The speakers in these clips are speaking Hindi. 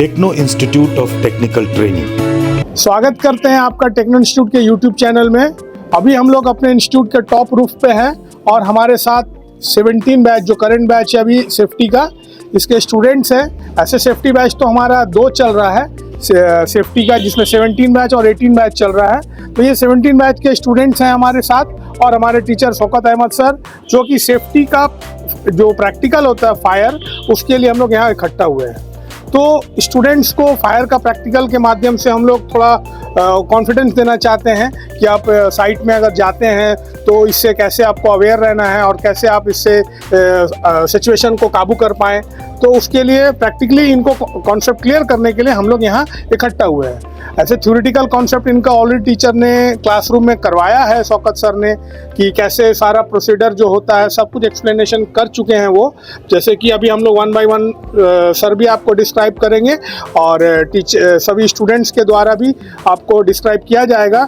Techno Institute of Technical Training. स्वागत करते हैं आपका टेक्नो इंस्टीट्यूट के यूट्यूब चैनल में। अभी हम लोग अपने इंस्टीट्यूट के टॉप रूफ पे हैं और हमारे साथ 17 बैच जो करंट बैच है अभी सेफ्टी का, इसके स्टूडेंट्स हैं। ऐसे सेफ्टी बैच तो हमारा 2 चल रहा है सेफ्टी का, जिसमें 17 बैच और 18 बैच चल रहा है। तो ये 17 बैच के स्टूडेंट्स हैं हमारे साथ और हमारे टीचर शौकत अहमद सर, जो कि सेफ्टी का जो प्रैक्टिकल होता है फायर, उसके लिए हम लोग यहाँ इकट्ठा हुए हैं। तो स्टूडेंट्स को फायर का प्रैक्टिकल के माध्यम से हम लोग थोड़ा कॉन्फिडेंस देना चाहते हैं कि आप साइट में अगर जाते हैं तो इससे कैसे आपको अवेयर रहना है और कैसे आप इससे सिचुएशन को काबू कर पाएँ। तो उसके लिए प्रैक्टिकली इनको कॉन्सेप्ट क्लियर करने के लिए हम लोग यहाँ इकट्ठा हुए हैं। ऐसे थ्योरेटिकल कॉन्सेप्ट इनका ऑलरेडी टीचर ने क्लासरूम में करवाया है, शौकत सर ने, कि कैसे सारा प्रोसीडर जो होता है सब कुछ एक्सप्लेनेशन कर चुके हैं वो। जैसे कि अभी हम लोग 1 बाय 1 सर भी आपको डिस्क्राइब करेंगे और सभी स्टूडेंट्स के द्वारा भी आपको डिस्क्राइब किया जाएगा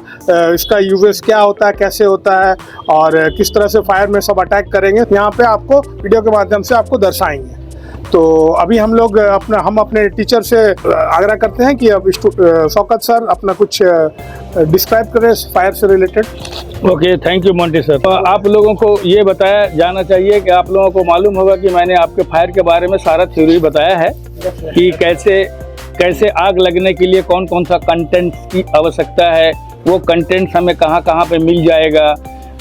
इसका यूजेस क्या होता है, कैसे होता है और किस तरह से फायर में सब अटैक करेंगे। यहाँ पे आपको वीडियो के माध्यम से आपको दर्शाएंगे। तो अभी हम लोग अपने टीचर से आग्रह करते हैं कि अब शौकत सर अपना कुछ डिस्क्राइब करें फायर से related. Okay, thank you Monty sir. तो आप लोगों को ये बताया जाना चाहिए कि आप लोगों को मालूम होगा कि मैंने आपके फायर के बारे में सारा थ्योरी बताया है कि कैसे आग लगने के लिए कौन कौन सा कंटेंट की आवश्यकता है, वो कंटेंट्स हमें कहाँ कहाँ पे मिल जाएगा,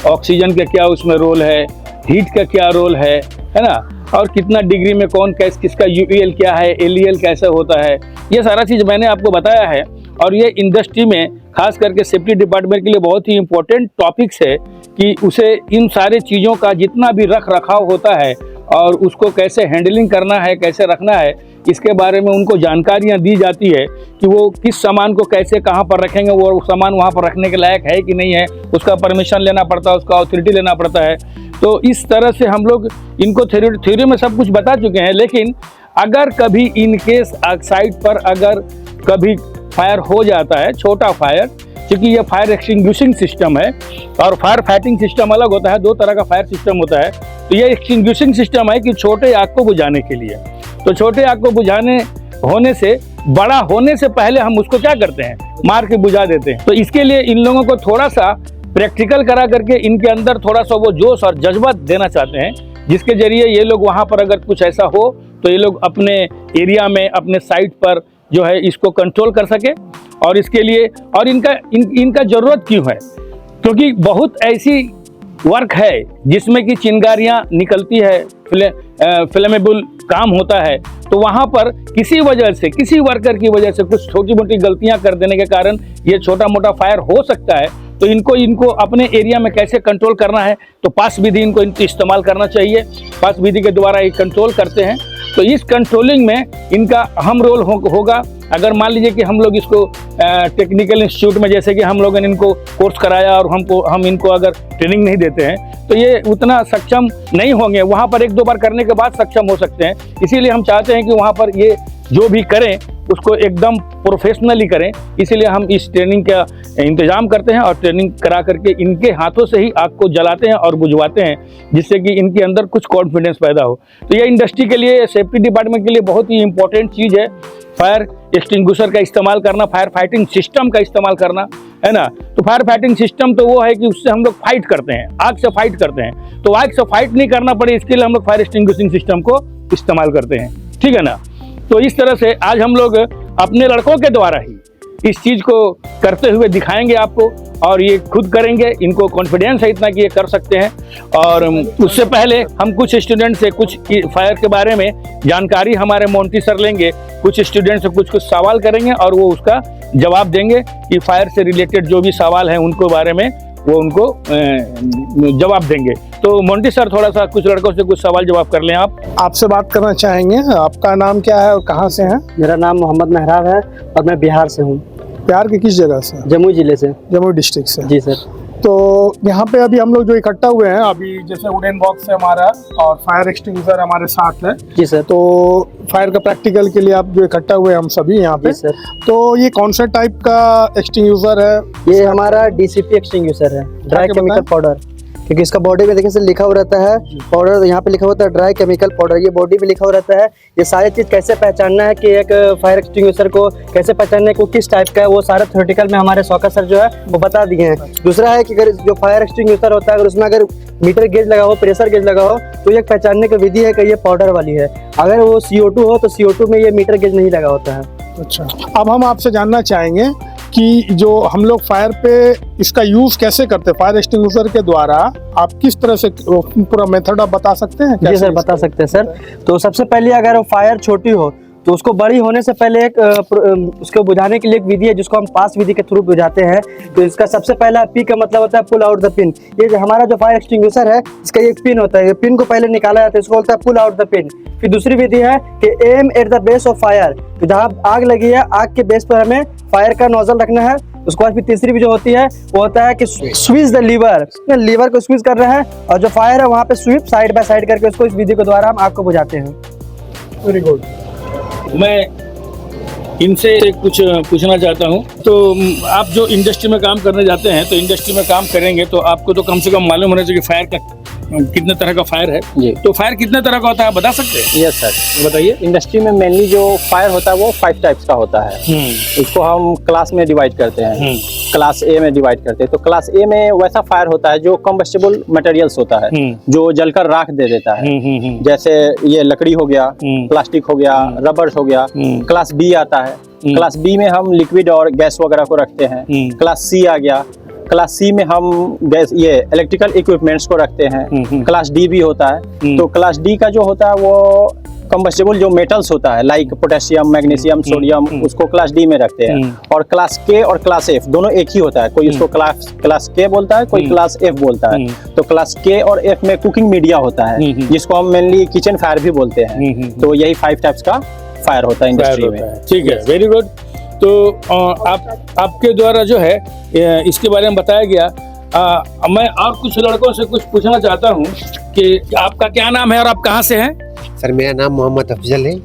ऑक्सीजन का क्या उसमें रोल है, हीट का क्या रोल है ना, और कितना डिग्री में कौन किसका यूएल क्या है, एलईएल कैसे होता है, ये सारा चीज़ मैंने आपको बताया है। और ये इंडस्ट्री में खास करके सेफ्टी डिपार्टमेंट के लिए बहुत ही इम्पोर्टेंट टॉपिक्स है कि उसे इन सारे चीज़ों का जितना भी रख रखाव होता है और उसको कैसे हैंडलिंग करना है, कैसे रखना है, इसके बारे में उनको जानकारियाँ दी जाती है कि वो किस सामान को कैसे कहाँ पर रखेंगे, वो सामान वहाँ पर रखने के लायक है कि नहीं है, उसका परमिशन लेना पड़ता है, उसका ऑथोरिटी लेना पड़ता है। तो इस तरह से हम लोग इनको थ्योरी में सब कुछ बता चुके हैं। लेकिन अगर कभी इन केस साइट पर अगर कभी फायर हो जाता है, छोटा फायर, क्योंकि ये फायर एक्सटिंग्विशिंग सिस्टम है और फायर फाइटिंग सिस्टम अलग होता है, 2 तरह का फायर सिस्टम होता है। तो ये एक्सटिंग्विशिंग सिस्टम है कि छोटे आग को बुझाने के लिए। तो छोटे आग को बुझाने होने से, बड़ा होने से पहले हम उसको क्या करते हैं, मार के बुझा देते हैं। तो इसके लिए इन लोगों को थोड़ा सा प्रैक्टिकल करा करके इनके अंदर थोड़ा सा वो जोश और जज्बा देना चाहते हैं, जिसके जरिए ये लोग वहाँ पर अगर कुछ ऐसा हो तो ये लोग अपने एरिया में, अपने साइट पर जो है इसको कंट्रोल कर सके। और इसके लिए और इनका ज़रूरत क्यों है, क्योंकि बहुत ऐसी वर्क है जिसमें कि चिंगारियाँ निकलती है, फ्लेमेबल काम होता है। तो वहाँ पर किसी वजह से, किसी वर्कर की वजह से कुछ छोटी मोटी गलतियाँ कर देने के कारण ये छोटा मोटा फायर हो सकता है। तो इनको अपने एरिया में कैसे कंट्रोल करना है, तो पास विधि इनको इस्तेमाल करना चाहिए। पास विधि के द्वारा ये कंट्रोल करते हैं। तो इस कंट्रोलिंग में इनका अहम रोल होगा। अगर मान लीजिए कि हम लोग इसको टेक्निकल इंस्टीट्यूट में, जैसे कि हम लोगों ने इनको कोर्स कराया और हम इनको अगर ट्रेनिंग नहीं देते हैं तो ये उतना सक्षम नहीं होंगे। वहाँ पर 1-2 बार करने के बाद सक्षम हो सकते हैं। इसीलिए हम चाहते हैं कि वहाँ पर ये जो भी करें उसको एकदम प्रोफेशनली करें। इसीलिए हम इस ट्रेनिंग का इंतजाम करते हैं और ट्रेनिंग करा करके इनके हाथों से ही आग को जलाते हैं और बुझवाते हैं, जिससे कि इनके अंदर कुछ कॉन्फिडेंस पैदा हो। तो ये इंडस्ट्री के लिए, सेफ्टी डिपार्टमेंट के लिए बहुत ही इंपॉर्टेंट चीज़ है फायर एक्सटिंग्विशर का इस्तेमाल करना, फायर फाइटिंग सिस्टम का इस्तेमाल करना, है ना। तो फायर फाइटिंग सिस्टम तो वो है कि उससे हम लोग फाइट करते हैं, आग से फाइट करते हैं। तो आग से फाइट नहीं करना पड़े, इसके लिए हम लोग फायर एक्सटिंग्विशिंग सिस्टम को इस्तेमाल करते हैं, ठीक है ना। तो इस तरह से आज हम लोग अपने लड़कों के द्वारा ही इस चीज़ को करते हुए दिखाएंगे आपको, और ये खुद करेंगे। इनको कॉन्फिडेंस है इतना कि ये कर सकते हैं। और उससे पहले हम कुछ स्टूडेंट से कुछ फायर के बारे में जानकारी हमारे मोंटी सर लेंगे। कुछ स्टूडेंट से कुछ सवाल करेंगे और वो उसका जवाब देंगे कि फायर से रिलेटेड जो भी सवाल हैं उनको बारे में वो उनको जवाब देंगे। तो मोंटी सर, थोड़ा सा कुछ लड़कों से कुछ सवाल जवाब कर लें। आपसे बात करना चाहेंगे। आपका नाम क्या है और कहाँ से हैं? मेरा नाम मोहम्मद मेहराब है और मैं बिहार से हूँ। बिहार के किस जगह से? जमुई जिले से। जमुई डिस्ट्रिक्ट से। जी सर। तो यहाँ पे अभी हम लोग जो इकट्ठा हुए हैं, अभी जैसे वुडन बॉक्स है हमारा और फायर एक्सटिंग्विशर हमारे साथ है। जी सर। तो फायर का प्रैक्टिकल के लिए आप जो इकट्ठा हुए हैं हम सभी यहाँ पे। सर। तो ये कौन सा टाइप का एक्सटिंग्विशर है? ये हमारा डीसीपी एक्सटिंग्विशर है, ड्राई केमिकल पाउडर। क्योंकि इसका बॉडी में देखिए सर लिखा हुआ रहता है पाउडर, यहाँ पे लिखा होता है ड्राई केमिकल पाउडर, ये बॉडी में लिखा हुआ रहता है। ये सारी चीज़ कैसे पहचानना है कि एक फायर एक्सटिंग्विशर को कैसे पहचानना है कि वो किस टाइप का है, वो सारा थ्योरेटिकल में हमारे शौकत सर जो है वो बता दिए हैं। दूसरा है कि अगर जो फायर एक्सटिंग्विशर होता है अगर उसमें अगर मीटर गेज लगा हो, प्रेशर गेज लगा हो, तो ये पहचानने की विधि है कि ये पाउडर वाली है। अगर वो CO2 हो तो CO2 में ये मीटर गेज नहीं लगा होता है। अच्छा, अब हम आपसे जानना चाहेंगे कि जो हम लोग फायर पे इसका यूज कैसे करते हैं, फायर एक्सटिंग्विशर के द्वारा आप किस तरह से पूरा मेथड आप बता सकते हैं? जी सर, बता सकते हैं सर। तो सबसे पहले अगर वो फायर छोटी हो तो उसको बड़ी होने से पहले एक उसको बुझाने के लिए एक विधि है जिसको हम पास विधि के थ्रू बुझाते हैं। तो इसका सबसे पहला पी का मतलब होता है पुल आउट द पिन। ये जो हमारा जो फायर एक्सटिंग्विशर है इसका एक पिन होता है, ये पिन को पहले निकाला जाता है, इसको बोलता है पुल आउट द पिन। फिर दूसरी विधि है कि aim at the base of fire, तो जहाँ आग लगी है आग के बेस पर हमें फायर का नोजल रखना है। उसके बाद फिर तीसरी भी जो होती है वो होता है कि स्विच द लीवर, लीवर को स्विच कर रहे हैं और जो फायर है वहाँ पे स्वीप साइड बाय साइड करके उसको इस विधि के द्वारा हम आग को बुझाते हैं। Very good. मैं इनसे कुछ पूछना चाहता हूँ। तो आप जो इंडस्ट्री में काम करने जाते हैं तो इंडस्ट्री में काम करेंगे तो आपको तो कम से कम मालूम होना चाहिए कि फायर का कितने तरह का फायर है। जी। तो फायर कितने तरह का होता है बता सकते हैं? यस सर, बताइए। इंडस्ट्री में मेनली जो फायर होता है वो 5 टाइप्स का होता है। इसको हम क्लास में डिवाइड करते हैं, क्लास ए में डिवाइड करते हैं। तो क्लास ए में वैसा फायर होता है जो कम्बस्टेबल मटेरियल्स होता है, जो जलकर राख दे देता है। जैसे ये लकड़ी हो गया, प्लास्टिक हो गया, रबर हो गया। क्लास बी आता है, क्लास बी में हम लिक्विड और गैस वगैरह को रखते हैं। क्लास सी आ गया, क्लास सी में हम गैस ये इलेक्ट्रिकल इक्विपमेंट्स को रखते हैं। क्लास डी भी होता है। तो क्लास डी का जो होता है वो कम्बस्टेबल जो मेटल्स होता है लाइक पोटेशियम, मैग्नीशियम, सोडियम, उसको क्लास डी में रखते हैं। और क्लास के और क्लास एफ दोनों एक ही होता है, कोई इसको क्लास के बोलता है, कोई क्लास एफ बोलता है। तो क्लास के और एफ में कुकिंग मीडिया होता है जिसको हम मेनली किचन फायर भी बोलते हैं। तो यही 5 टाइप्स का फायर होता है इंडस्ट्री में। ठीक है, वेरी गुड। तो आपके द्वारा जो है इसके बारे में बताया गया। मैं और कुछ लड़कों से कुछ पूछना चाहता हूँ कि आपका क्या नाम है और आप कहाँ से हैं? सर मेरा नाम मोहम्मद अफजल है।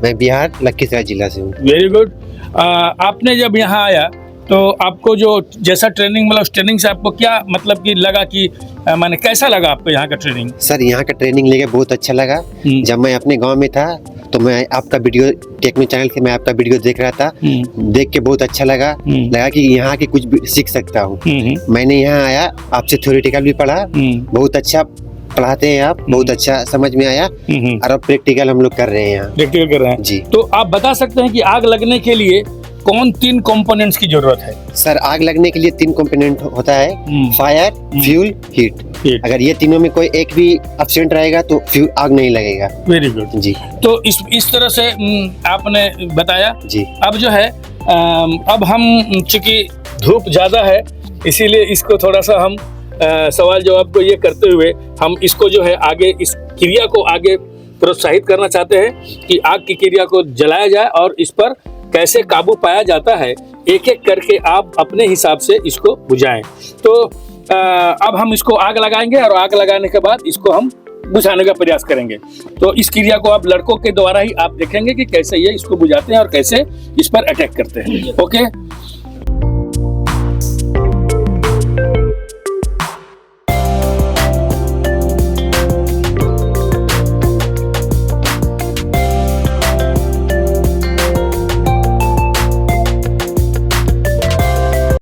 मैं बिहार लखीसराय जिला से हूँ। Very good. आपने जब यहाँ आया तो आपको जो जैसा ट्रेनिंग मतलब उस ट्रेनिंग से आपको क्या मतलब कि लगा कि माने कैसा लगा आपको यहाँ का ट्रेनिंग? सर यहाँ का ट्रेनिंग लेके बहुत अच्छा लगा। जब मैं अपने गांव में था तो मैं आपका वीडियो टेक्नो चैनल से मैं आपका वीडियो देख रहा था, देख के बहुत अच्छा लगा कि यहाँ के कुछ सीख सकता हूँ। मैंने यहाँ आया, आपसे थ्योरेटिकल भी पढ़ा, बहुत अच्छा पढ़ाते हैं आप, बहुत अच्छा समझ में आया। और अब प्रैक्टिकल हम लोग कर रहे हैं यहाँ। प्रैक्टिकल कर रहे हैं जी। तो आप बता सकते हैं कि आग लगने के लिए कौन 3 कंपोनेंट्स की जरूरत है? सर आग लगने के लिए 3 कंपोनेंट होता है, फायर, फ्यूल, हीट। अगर ये तीनों में कोई एक भी एब्सेंट रहेगा तो फ्यूल आग नहीं लगेगा। वेरी गुड जी। तो इस तरह से आपने बताया जी। अब जो है अब हम चूंकि धूप ज्यादा है इसीलिए इसको थोड़ा सा हम सवाल जवाब को ये करते हुए हम इसको जो है आगे इस क्रिया को आगे प्रोत्साहित करना चाहते हैं कि आग की क्रिया को जलाया जाए और इस पर कैसे काबू पाया जाता है एक एक करके आप अपने हिसाब से इसको बुझाएं। तो अब हम इसको आग लगाएंगे और आग लगाने के बाद इसको हम बुझाने का प्रयास करेंगे। तो इस क्रिया को आप लड़कों के द्वारा ही आप देखेंगे कि कैसे ये इसको बुझाते हैं और कैसे इस पर अटैक करते हैं। ओके।